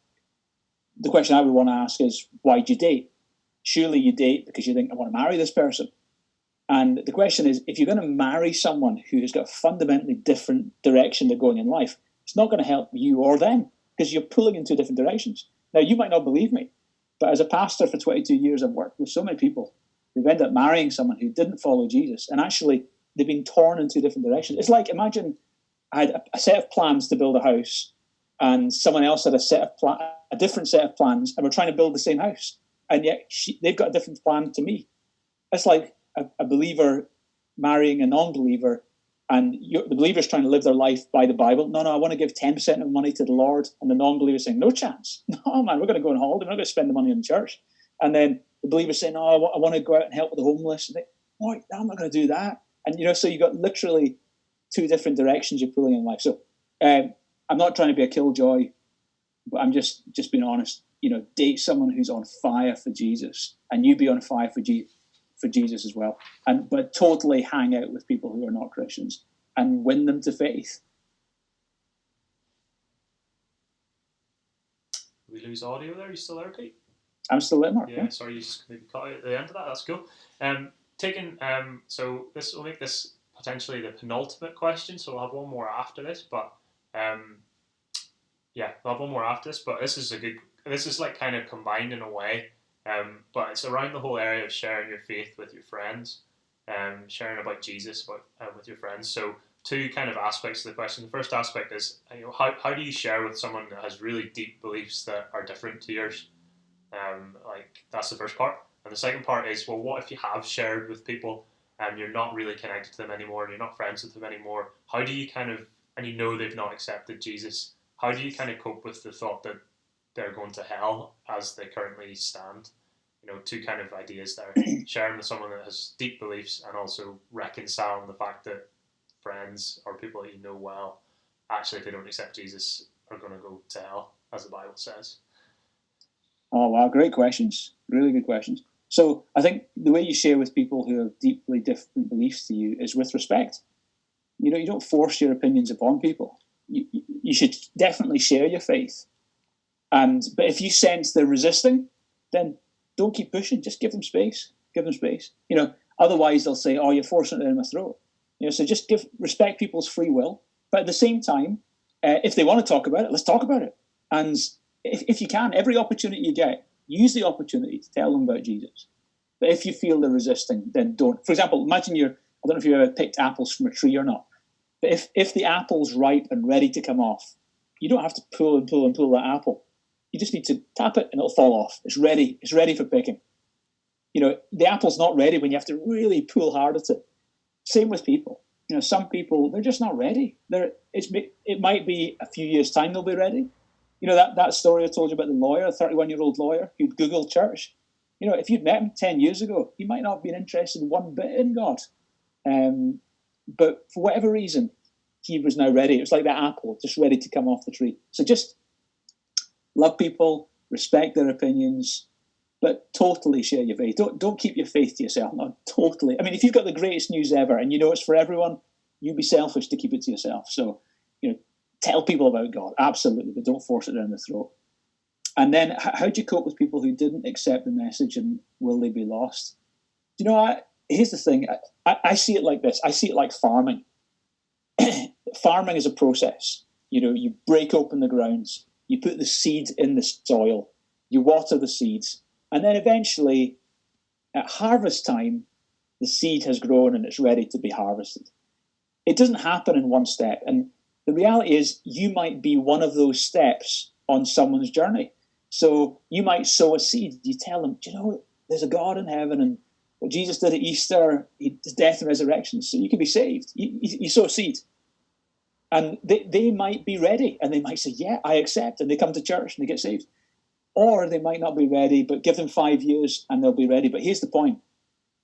the question I would want to ask is, why do you date? Surely you date because you think, I want to marry this person. And the question is, if you're going to marry someone who has got a fundamentally different direction they're going in life, it's not going to help you or them, because you're pulling in two different directions. Now, you might not believe me, but as a pastor for 22 years, I've worked with so many people who've ended up marrying someone who didn't follow Jesus, and actually they've been torn in two different directions. It's like, imagine I had a set of plans to build a house, and someone else had a different set of plans, and we're trying to build the same house, and yet they've got a different plan to me. It's like a believer marrying a non-believer, and the believer's trying to live their life by the Bible. No, I want to give 10% of money to the Lord, and the non-believer's saying, no chance. No, man, we're going to go on holiday. We're not going to spend the money in the church. And then the believer's saying, I want to go out and help with the homeless. And I'm not going to do that. And, so you've got literally two different directions you're pulling in life. So I'm not trying to be a killjoy, but I'm just being honest. Date someone who's on fire for Jesus, and you be on fire for Jesus as well. But totally hang out with people who are not Christians and win them to faith. We lose audio there. Are you still there, Pete? I'm still there, Mark. Yeah, sorry, you just maybe cut out at the end of that. That's cool. So this will make this potentially the penultimate question. So we'll have one more after this, but we'll have one more after this. But this is like kind of combined in a way. But it's around the whole area of sharing your faith with your friends, sharing about Jesus with your friends. So two kind of aspects of the question. The first aspect is, how do you share with someone that has really deep beliefs that are different to yours? That's the first part. And the second part is, well, what if you have shared with people and you're not really connected to them anymore and you're not friends with them anymore? How do you and they've not accepted Jesus? How do you kind of cope with the thought that they're going to hell as they currently stand? Two kind of ideas there. Sharing with someone that has deep beliefs, and also reconciling the fact that friends or people that you know well, actually, if they don't accept Jesus, are going to go to hell, as the Bible says. Oh, wow. Great questions. Really good questions. So I think the way you share with people who have deeply different beliefs to you is with respect. You don't force your opinions upon people. You should definitely share your faith. But if you sense they're resisting, then don't keep pushing. Just give them space. Give them space. Otherwise they'll say, "Oh, you're forcing it down my throat." So just respect people's free will. But at the same time, if they want to talk about it, let's talk about it. And if you can, every opportunity you get, use the opportunity to tell them about Jesus. But if you feel they're resisting, then don't. For example, imagine I don't know if you ever picked apples from a tree or not. But if the apple's ripe and ready to come off, you don't have to pull and pull and pull that apple. You just need to tap it and it'll fall off. It's ready. It's ready for picking. The apple's not ready when you have to really pull hard at it. Same with people. Some people, they're just not ready. It might be a few years' time they'll be ready. That story I told you about the lawyer, a 31-year-old lawyer who'd Googled church. If you'd met him 10 years ago, he might not have been interested one bit in God. But for whatever reason, he was now ready. It was like that apple, just ready to come off the tree. So just love people, respect their opinions, but totally share your faith. Don't keep your faith to yourself. No, totally. I mean, if you've got the greatest news ever and it's for everyone, you'd be selfish to keep it to yourself. So, tell people about God, absolutely, but don't force it down the throat. And then, how do you cope with people who didn't accept the message, and will they be lost? Here's the thing. I see it like this. I see it like farming. Farming is a process. You break open the grounds, you put the seed in the soil, you water the seeds, and then eventually, at harvest time, the seed has grown and it's ready to be harvested. It doesn't happen in one step. And the reality is, you might be one of those steps on someone's journey. So you might sow a seed. You tell them, there's a God in heaven, and what Jesus did at Easter, his death and resurrection, so you can be saved. You sow a seed. And they might be ready, and they might say, yeah, I accept, and they come to church and they get saved. Or they might not be ready, but give them 5 years and they'll be ready. But here's the point.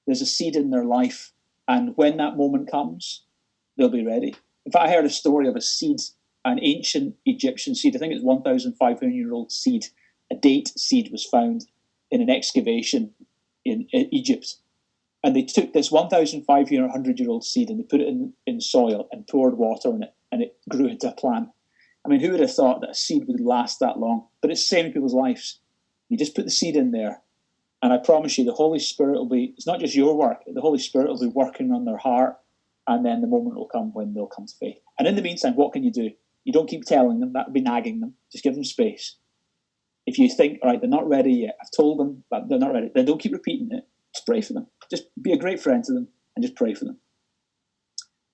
There's a seed in their life, and when that moment comes, they'll be ready. In fact, I heard a story of a seed, an ancient Egyptian seed. I think it's 1,500-year-old seed. A date seed was found in an excavation in Egypt. And they took this 1,500-year-old seed and they put it in soil and poured water on it, and it grew into a plant. I mean, who would have thought that a seed would last that long? But it's the same in people's lives. You just put the seed in there, and I promise you, the Holy Spirit it's not just your work, the Holy Spirit will be working on their heart, and then the moment will come when they'll come to faith. And in the meantime, what can you do? You don't keep telling them, that would be nagging them. Just give them space. If you think, all right, they're not ready yet, I've told them that they're not ready, then don't keep repeating it. Just pray for them. Just be a great friend to them and just pray for them.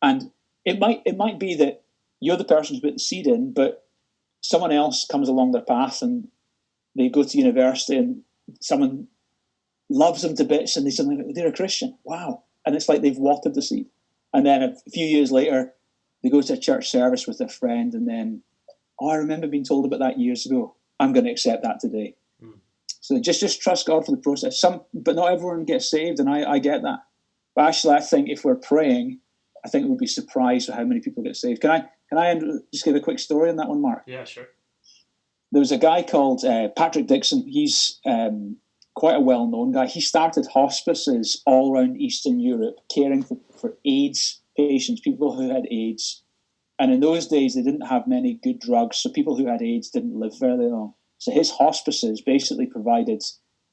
And it might be that you're the person who's put the seed in, but someone else comes along their path and they go to university and someone loves them to bits and they suddenly, they're a Christian. Wow. And it's like they've watered the seed. And then a few years later, they go to a church service with their friend and then, I remember being told about that years ago. I'm going to accept that today. So just trust God for the process. But not everyone gets saved, and I get that. But actually, I think if we're praying, I think we'll be surprised at how many people get saved. Can I just give a quick story on that one, Mark? Yeah, sure. There was a guy called Patrick Dixon. He's quite a well-known guy. He started hospices all around Eastern Europe, caring for AIDS patients, people who had AIDS. And in those days, they didn't have many good drugs, so people who had AIDS didn't live very long. So his hospices basically provided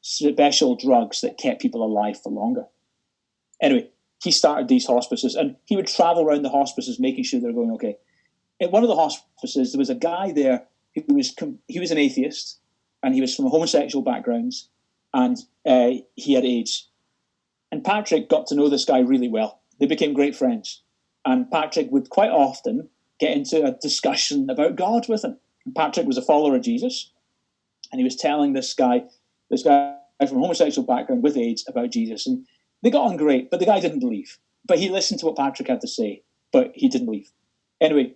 special drugs that kept people alive for longer. Anyway, he started these hospices, and he would travel around the hospices making sure they're going okay. At one of the hospices, there was a guy there who was an atheist, and he was from homosexual backgrounds, and he had AIDS. And Patrick got to know this guy really well. They became great friends. And Patrick would quite often get into a discussion about God with him. And Patrick was a follower of Jesus, and he was telling this guy from a homosexual background with AIDS about Jesus. And they got on great, but the guy didn't believe. But he listened to what Patrick had to say, but he didn't believe. Anyway,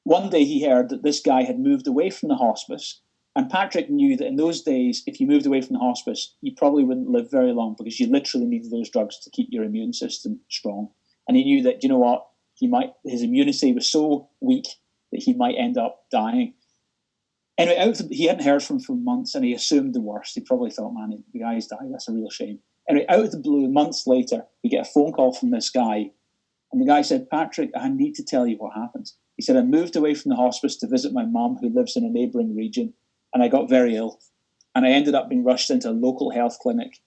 one day he heard that this guy had moved away from the hospice, and Patrick knew that in those days, if you moved away from the hospice, you probably wouldn't live very long because you literally needed those drugs to keep your immune system strong. And he knew that, you know what, his immunity was so weak that he might end up dying. Anyway, he hadn't heard from him for months, and he assumed the worst. He probably thought, man, the guy's died. That's a real shame. Anyway, out of the blue, months later, we get a phone call from this guy, and the guy said, Patrick, I need to tell you what happened. He said, I moved away from the hospice to visit my mum, who lives in a neighbouring region, and I got very ill. And I ended up being rushed into a local health clinic,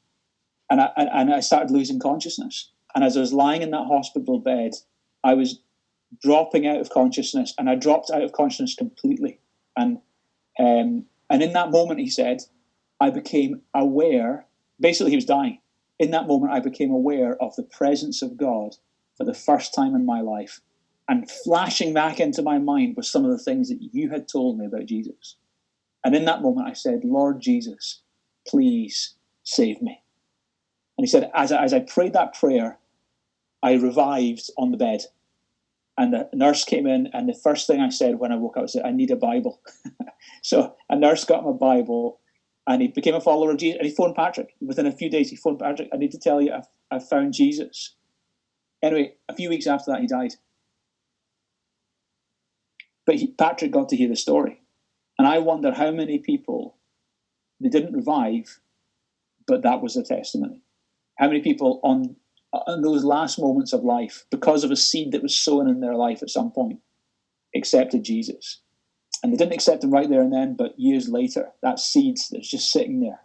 and I started losing consciousness. And as I was lying in that hospital bed, I was dropping out of consciousness, and I dropped out of consciousness completely. And in that moment, he said, I became aware, basically he was dying. In that moment, I became aware of the presence of God for the first time in my life. And flashing back into my mind was some of the things that you had told me about Jesus. And in that moment, I said, Lord Jesus, please save me. And he said, as I prayed that prayer, I revived on the bed. And the nurse came in, and the first thing I said when I woke up was, I need a Bible. So a nurse got him a Bible, and he became a follower of Jesus. And he phoned Patrick. Within a few days, he phoned Patrick, I need to tell you, I've found Jesus. Anyway, a few weeks after that, he died. But Patrick got to hear the story. And I wonder how many people, they didn't revive, but that was a testimony. How many people on those last moments of life, because of a seed that was sown in their life at some point, accepted Jesus. And they didn't accept him right there and then, but years later, that seed that's just sitting there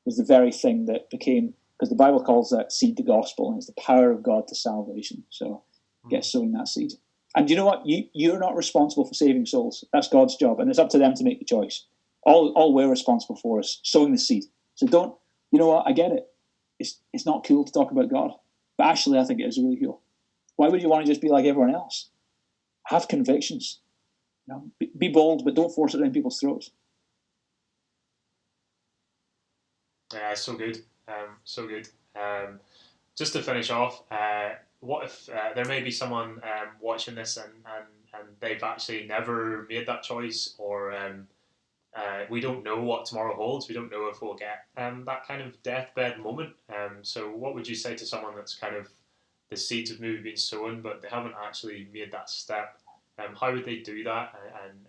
was the very thing that became, because the Bible calls that seed the gospel, and it's the power of God to salvation. So get sowing that seed. And you know what? You're not responsible for saving souls. That's God's job, and it's up to them to make the choice. All we're responsible for is sowing the seed. So don't, you know what? I get it. It's not cool to talk about God. But actually, I think it is really cool. Why would you want to just be like everyone else? Have convictions. You know, be bold, but don't force it down people's throats. Yeah, so good. So good. Just to finish off, what if there may be someone watching this and they've actually never made that choice, or we don't know what tomorrow holds. We don't know if we'll get that kind of deathbed moment. So what would you say to someone that's kind of, the seeds have maybe been sown, but they haven't actually made that step? How would they do that? And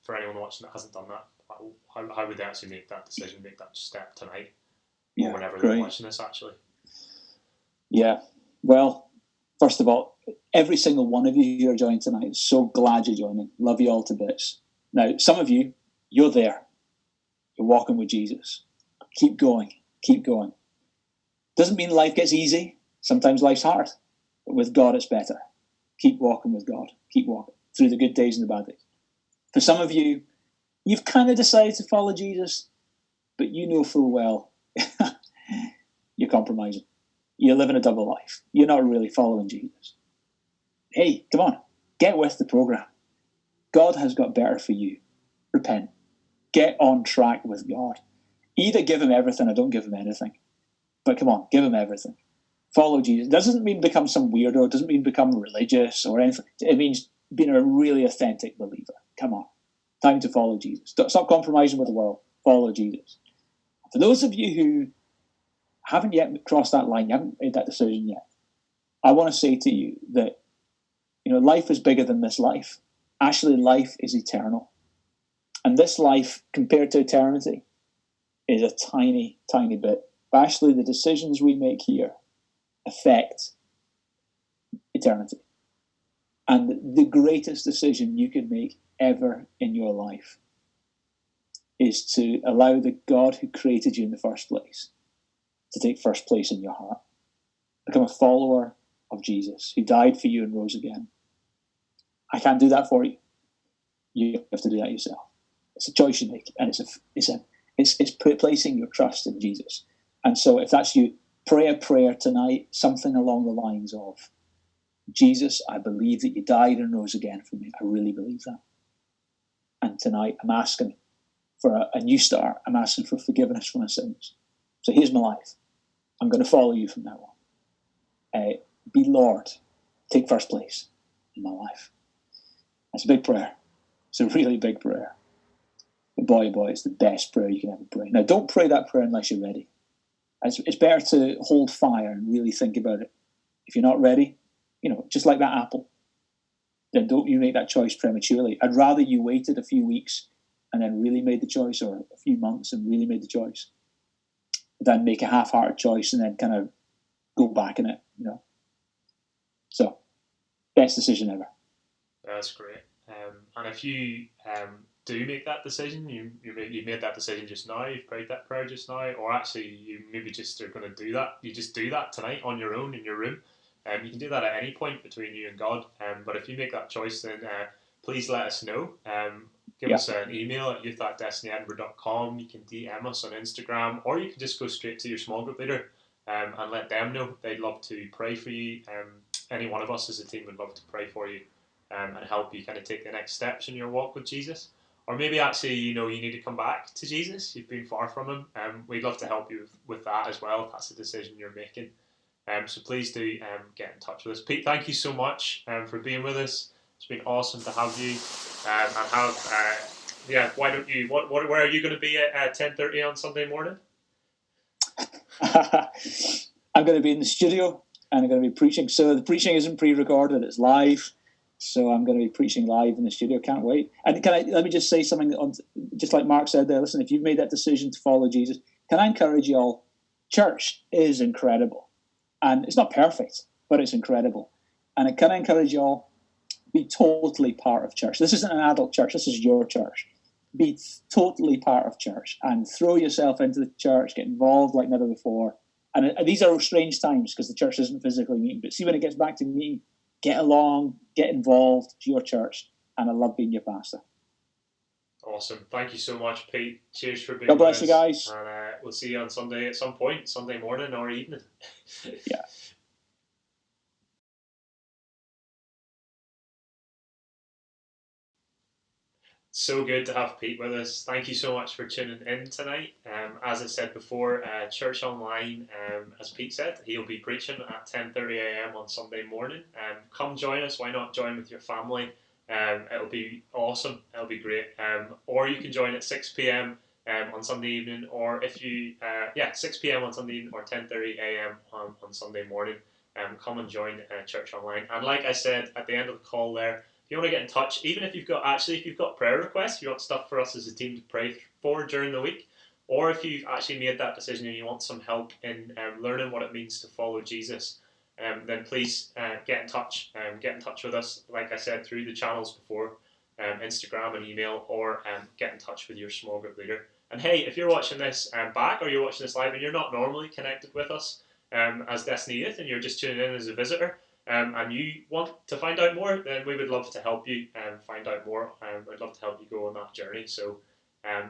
for anyone watching that hasn't done that, how would they actually make that decision, make that step tonight? Or whenever they're watching this, actually? Yeah. Well, first of all, every single one of you who are joining tonight, so glad you're joining. Love you all to bits. Now, some of you, you're there. You're walking with Jesus. Keep going. Keep going. Doesn't mean life gets easy. Sometimes life's hard. But with God, it's better. Keep walking with God. Keep walking through the good days and the bad days. For some of you, you've kind of decided to follow Jesus, but you know full well you're compromising. You're living a double life. You're not really following Jesus. Hey, come on. Get with the program. God has got better for you. Repent. Get on track with God. Either give him everything or don't give him anything. But come on, give him everything. Follow Jesus. It doesn't mean become some weirdo. It doesn't mean become religious or anything. It means being a really authentic believer. Come on. Time to follow Jesus. Stop compromising with the world. Follow Jesus. For those of you who haven't yet crossed that line, you haven't made that decision yet, I want to say to you that, you know, life is bigger than this life. Actually, life is eternal. And this life, compared to eternity, is a tiny, tiny bit. But actually, the decisions we make here affect eternity. And the greatest decision you can make ever in your life is to allow the God who created you in the first place to take first place in your heart. Become a follower of Jesus, who died for you and rose again. I can't do that for you. You have to do that yourself. It's a choice you make, and it's placing your trust in Jesus. And so, if that's you, pray a prayer tonight, something along the lines of, Jesus, I believe that you died and rose again for me. I really believe that. And tonight, I'm asking for a new start. I'm asking for forgiveness for my sins. So here's my life. I'm going to follow you from now on. Be Lord. Take first place in my life. That's a big prayer. It's a really big prayer. But boy, it's the best prayer you can ever pray. Now, don't pray that prayer unless you're ready. It's better to hold fire and really think about it. If you're not ready, you know, just like that apple, then don't you make that choice prematurely. I'd rather you waited a few weeks and then really made the choice, or a few months and really made the choice, than make a half-hearted choice and then kind of go back in it, you know. So, best decision ever. That's great. And if you do make that decision, you made that decision just now, you've prayed that prayer just now, or actually you maybe just are going to do that, you just do that tonight on your own in your room. You can do that at any point between you and God. But if you make that choice, then please let us know. Give us an email at youth@destinyedinburgh.com. You can DM us on Instagram, or you can just go straight to your small group leader and let them know. They'd love to pray for you. Any one of us as a team would love to pray for you and help you kind of take the next steps in your walk with Jesus. Or maybe actually, you need to come back to Jesus. You've been far from him. We'd love to help you with that as well, if that's a decision you're making. So please do get in touch with us. Pete, thank you so much for being with us. It's been awesome to have you. Why don't you? Where are you going to be at 10:30 on Sunday morning? I'm going to be in the studio and I'm going to be preaching. So the preaching isn't pre-recorded; it's live. So I'm going to be preaching live in the studio. Can't wait. And let me just say something, just like Mark said there. Listen, if you've made that decision to follow Jesus, can I encourage you all? Church is incredible. And it's not perfect, but it's incredible. And can I encourage you all, be totally part of church. This isn't an adult church. This is your church. Be totally part of church and throw yourself into the church, get involved like never before. And these are strange times because the church isn't physically meeting. But see, when it gets back to meeting, get along, get involved. It's your church. And I love being your pastor. Awesome. Thank you so much, Pete. Cheers for being with us. God bless you guys. And we'll see you on Sunday at some point, Sunday morning or evening. Yeah. So good to have Pete with us. Thank you so much for tuning in tonight. As I said before, Church Online, as Pete said, he'll be preaching at 10:30 a.m. on Sunday morning. Come join us. Why not join with your family? It'll be awesome. It'll be great. Or you can join at 6 p.m. On Sunday evening, or 6 p.m. on Sunday evening, or 10:30 a.m. on Sunday morning. Come and join Church Online. And like I said at the end of the call there, if you want to get in touch, even if you've got prayer requests, if you want stuff for us as a team to pray for during the week, or if you've actually made that decision and you want some help in learning what it means to follow Jesus, then please get in touch. Get in touch with us, like I said, through the channels before, Instagram and email, or get in touch with your small group leader. And hey, if you're watching this back or you're watching this live and you're not normally connected with us as Destiny Youth and you're just tuning in as a visitor, and you want to find out more, then we would love to help you find out more. We'd love to help you go on that journey. So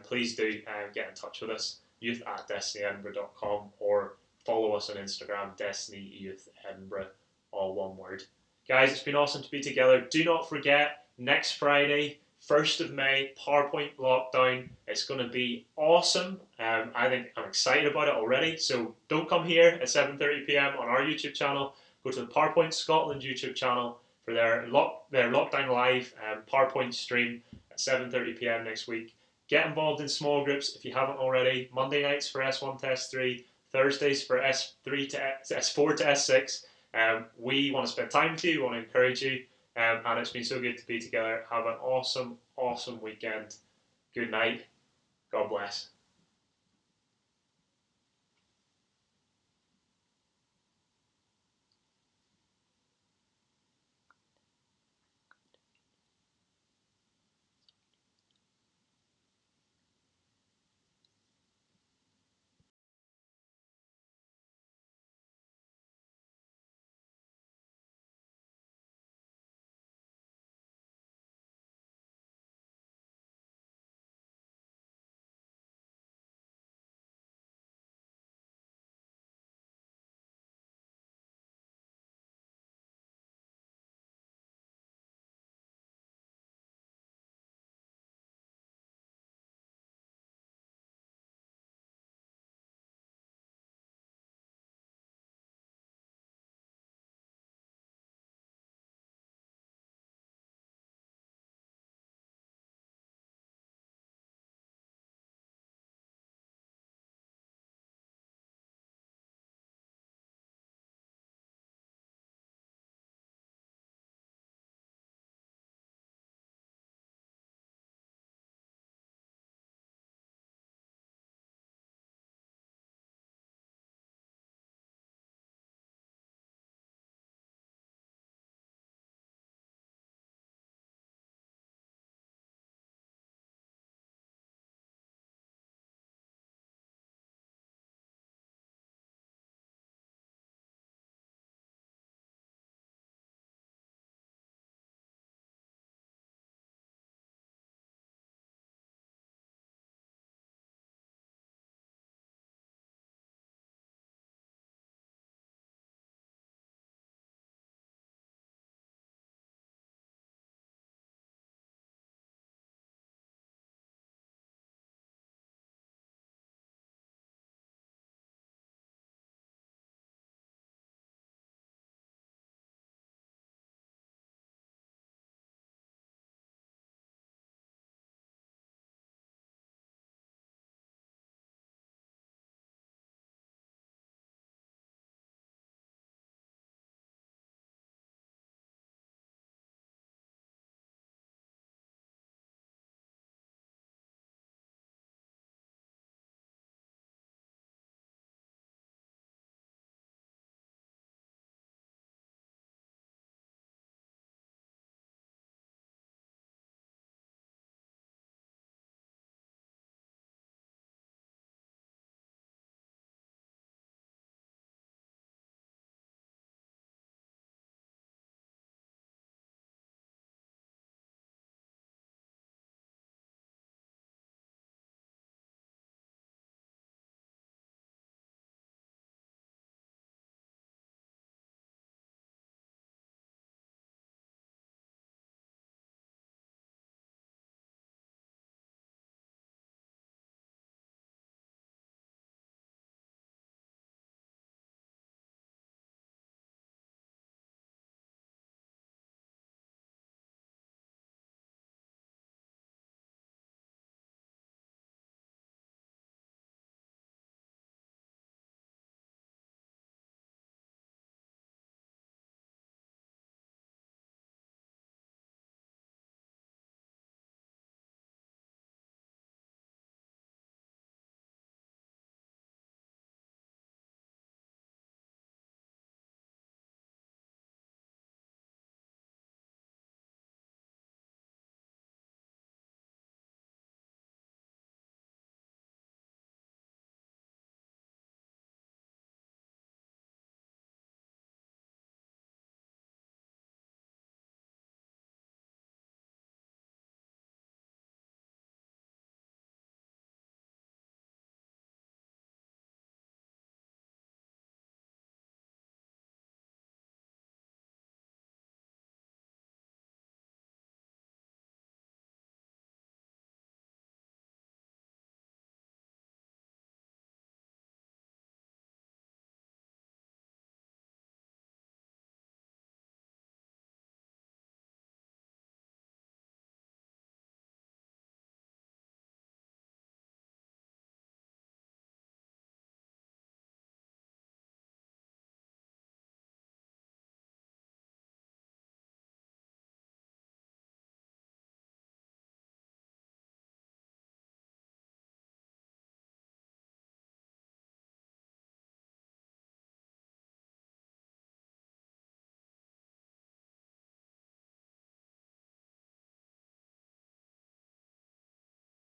please do get in touch with us, youth@destinyedinburgh.com, or follow us on Instagram, Destiny Youth Edinburgh, all one word. Guys, it's been awesome to be together. Do not forget, next Friday, 1st of May, PowerPoint lockdown. It's going to be awesome. I think I'm excited about it already. So don't come here at 7:30 p.m. on our YouTube channel. Go to the PowerPoint Scotland YouTube channel for their Lockdown Live PowerPoint stream at 7:30 p.m. next week. Get involved in small groups if you haven't already. Monday nights for S1 to S3, Thursdays for S4 to S6. We want to spend time with you, we want to encourage you, and it's been so good to be together. Have an awesome, awesome weekend. Good night. God bless.